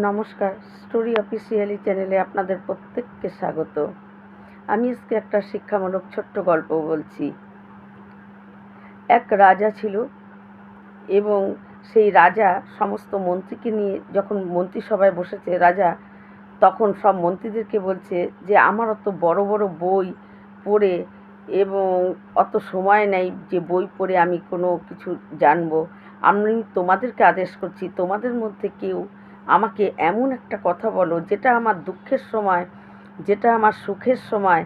নমস্কার, story officially চ্যানেলে আপনাদের প্রত্যেককে স্বাগত। আমি আজকে একটা শিক্ষামূলক ছোট্ট গল্প বলছি। এক রাজা ছিল এবং সেই রাজা সমস্ত মন্ত্রীকে নিয়ে যখন মন্ত্রিসভায় বসেছে রাজা, তখন সব মন্ত্রীদেরকে বলছে যে আমার অত বড় বড় বই পড়ে এবং অত সময় নেই যে বই পড়ে আমি কোনো কিছু জানবো। আমি তোমাদেরকে আদেশ করছি, তোমাদের মধ্যে কেউ আমাকে এমন একটা কথা বলো যেটা আমার দুঃখের সময়, যেটা আমার সুখের সময়,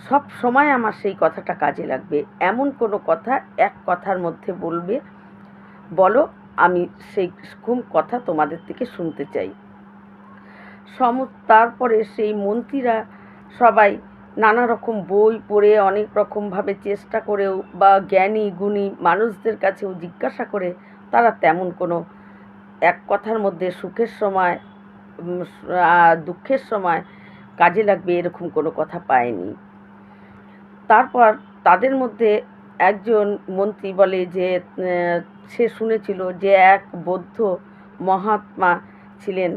সব সময় আমার সেই কথাটা কাজে লাগবে। এমন কোনো কথা এক কথার মধ্যে বলো, আমি সেই কথা তোমাদের থেকে শুনতে চাই। তারপরে সেই মন্ত্রীরা সবাই নানা রকম বই পড়ে অনেক রকমভাবে চেষ্টা করেও বা জ্ঞানী গুণী মানুষদের কাছেও জিজ্ঞাসা করে তারা তেমন কোনো এক কথার মধ্যে সুখের সময় দুঃখের সময় কাজে লাগবে এরকম কোনো কথা পায়নি। তারপর তাদের মধ্যে একজন মন্ত্রী বলে যে সে শুনেছিল যে এক বৌদ্ধ মহাত্মা ছিলেন,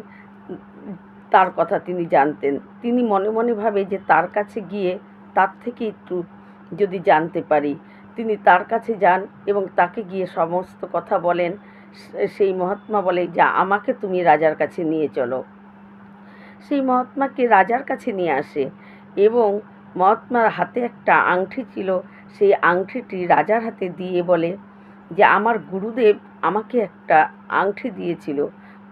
তার কথা তিনি জানতেন। তিনি মনে মনে ভাবে যে তার কাছে গিয়ে তার থেকে একটু যদি জানতে পারি। তিনি তার কাছে যান এবং তাকে গিয়ে সমস্ত কথা বলেন। সেই মহাত্মা বলে যে আমাকে তুমি রাজার কাছে নিয়ে চলো। সেই মহাত্মাকে রাজার কাছে নিয়ে আসে এবং মহাত্মার হাতে একটা আংটি ছিল। সেই আংটিটি রাজার হাতে দিয়ে বলে যে আমার গুরুদেব আমাকে একটা আংটি দিয়েছিল,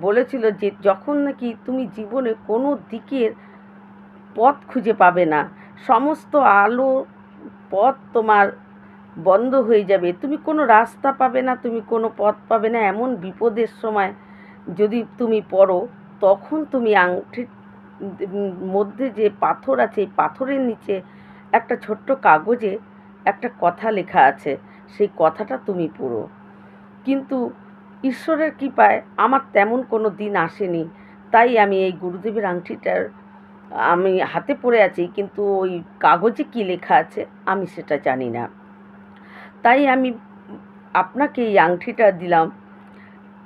বলেছিল যে যখন নাকি তুমি জীবনে কোনো দিকের পথ খুঁজে পাবে না, সমস্ত আলো পথ তোমার বন্ধ হয়ে যাবে, তুমি কোনো রাস্তা পাবে না, তুমি কোনো পথ পাবে না, এমন বিপদের সময় যদি তুমি পড়ো, তখন তুমি আংটির মধ্যে যে পাথর আছে এই পাথরের নিচে একটা ছোট্ট কাগজে একটা কথা লেখা আছে, সেই কথাটা তুমি পড়ো। কিন্তু ঈশ্বরের কৃপায় আমার তেমন কোনো দিন আসেনি, তাই আমি এই গুরুদেবের আংটিটার আমি হাতে পড়ে আছি, কিন্তু ওই কাগজে কি লেখা আছে আমি সেটা জানি না। তাই আমি আপনাকে এই আংটিটা দিলাম,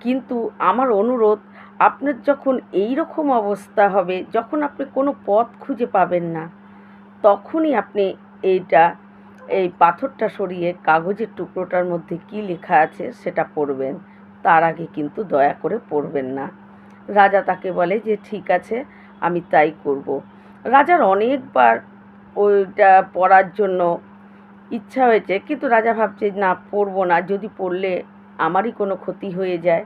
কিন্তু আমার অনুরোধ, আপনার যখন এই রকম অবস্থা হবে, যখন আপনি কোনো পথ খুঁজে পাবেন না, তখনই আপনি এই পাথরটা সরিয়ে কাগজের টুকরোটার মধ্যে কি লেখা আছে সেটা পড়বেন। তার আগে কিন্তু দয়া করে পড়বেন না। রাজা তাকে বলে যে ঠিক আছে, আমি তাই করব। রাজার অনেকবার ওইটা পড়ার জন্য ইচ্ছা হয়েছে, কিন্তু রাজা ভাবছে না, পড়ব না, যদি পড়লে আমারই কোনো ক্ষতি হয়ে যায়।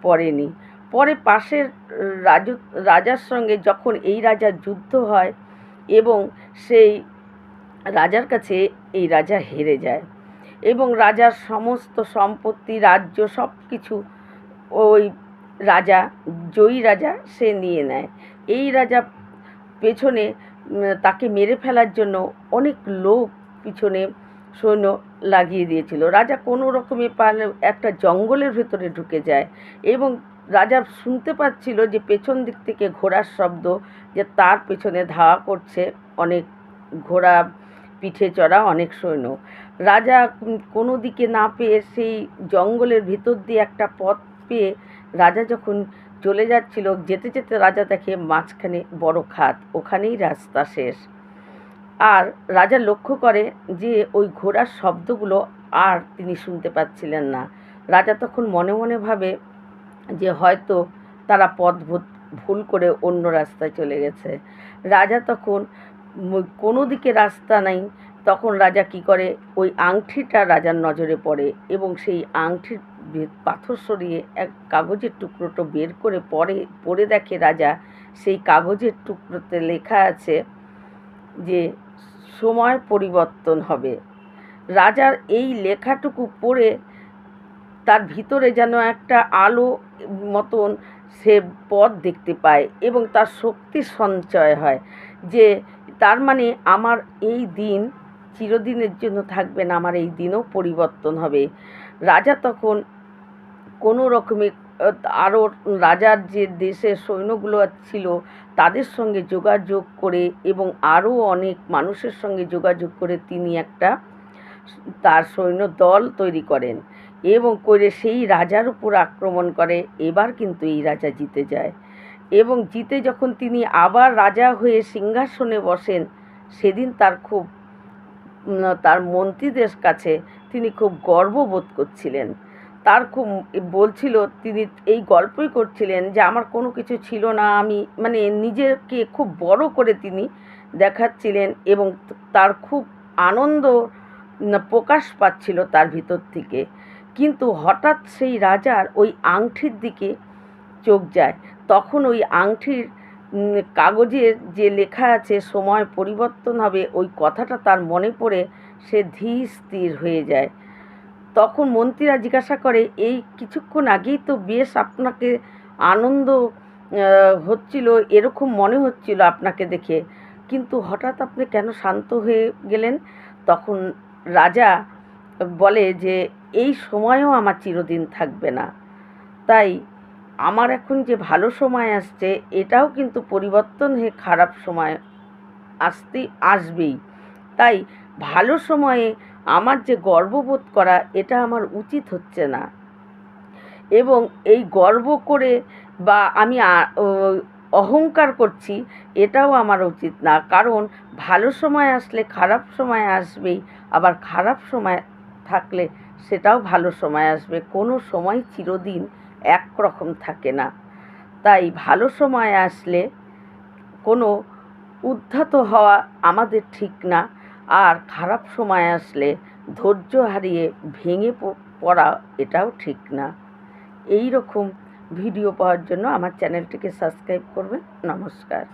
পড়েনি। পরে পাশের রাজার সঙ্গে যখন এই রাজার যুদ্ধ হয় এবং সেই রাজার কাছে এই রাজা হেরে যায় এবং রাজার সমস্ত সম্পত্তি রাজ্য সব কিছু ওই রাজা, জয়ী রাজা, সে নিয়ে নেয়। এই রাজা পেছনে তাকে মেরে ফেলার জন্য অনেক লোক পিছনে সৈন্য লাগিয়ে দিয়েছিল। রাজা কোনো রকমে একটা জঙ্গলের ভেতরে ঢুকে যায় এবং রাজা শুনতে পাচ্ছিল যে পেছন দিক থেকে ঘোড়ার শব্দ, যে তার পেছনে ধাওয়া করছে অনেক ঘোড়া পিঠে চড়া অনেক সৈন্য। রাজা কোনো দিকে না পেয়ে সেই জঙ্গলের ভিতর দিয়ে একটা পথ পেয়ে রাজা যখন চলে যাচ্ছিল, যেতে যেতে রাজা দেখে মাঝখানে বড় খাদ, ওখানেই রাস্তা শেষ। আর রাজা লক্ষ্য করে যে ওই ঘোড়ার শব্দগুলো আর তিনি শুনতে পাচ্ছিলেন না। রাজা তখন মনে মনে ভাবে যে হয়তো তারা পথ ভুল করে অন্য রাস্তায় চলে গেছে। রাজা তখন কোনো দিকে রাস্তা নাই, তখন রাজা কি করে, ওই আংটিটা রাজার নজরে পড়ে এবং সেই আংটির পাথর সরিয়ে এক কাগজের টুকরোটা বের করে পড়ে দেখে রাজা, সেই কাগজের টুকরোতে লেখা আছে যে সময় পরিবর্তন হবে। রাজার এই লেখাটুকু পড়ে তার ভিতরে যেন একটা আলো মতন সে পথ দেখতে পায় এবং তার শক্তি সঞ্চয় হয়, যে তার মানে আমার এই দিন চিরদিনের জন্য থাকবে না, আমার এই দিনও পরিবর্তন হবে। রাজা তখন কোনো রকমে আরও রাজার যে দেশের সৈন্যগুলো ছিল তাদের সঙ্গে যোগাযোগ করে এবং আরও অনেক মানুষের সঙ্গে যোগাযোগ করে তিনি একটা তার সৈন্য দল তৈরি করেন এবং করে সেই রাজার উপর আক্রমণ করে। এবার কিন্তু এই রাজা জিতে যায় এবং জিতে যখন তিনি আবার রাজা হয়ে সিংহাসনে বসেন, সেদিন তার খুব তার মন্ত্রীদের কাছে তিনি খুব গর্ববোধ করছিলেন। তার খুব বলছিল, তিনি এই গল্পই করছিলেন যে আমার কোনো কিছু ছিল না, আমি মানে নিজেকে খুব বড় করে তিনি দেখাচ্ছিলেন এবং তার খুব আনন্দ প্রকাশ পাচ্ছিল তার ভিতর থেকে। কিন্তু হঠাৎ সেই রাজার ওই আংটির দিকে চোখ যায়। তখন ওই আংটির কাগজের যে লেখা আছে সময় পরিবর্তন হবে, ওই কথাটা তার মনে পড়ে সে ধীর স্থির হয়ে যায়। তখন মন্ত্রীরা জিজ্ঞাসা করে, এই কিছুক্ষণ আগেই তো বেশ আপনাকে আনন্দ হচ্ছিল, এরকম মনে হচ্ছিল আপনাকে দেখে, কিন্তু হঠাৎ আপনি কেন শান্ত হয়ে গেলেন? তখন রাজা বলে যে এই সময়ও আমার চিরদিন থাকবে না, তাই আমার এখন যে ভালো সময় আসছে এটাও কিন্তু পরিবর্তন হয়ে খারাপ সময় আসবেই। তাই ভালো সময়ে আমার যে গর্ববোধ করা এটা আমার উচিত হচ্ছে না, এবং এই গর্ব করে বা আমি অহংকার করছি এটাও আমার উচিত না, কারণ ভালো সময় আসলে খারাপ সময় আসবেই, আবার খারাপ সময় থাকলে সেটাও ভালো সময় আসবে। কোনো সময় চিরদিন একরকম থাকে না। তাই ভালো সময় আসলে কোনো উদ্ধত হওয়া আমাদের ঠিক না, আর খারাপ সময় আসলে ধৈর্য হারিয়ে ভেঙে পড়া এটাও ঠিক না। এই রকম ভিডিও পাওয়ার জন্য আমার চ্যানেলটিকে সাবস্ক্রাইব করবেন। নমস্কার।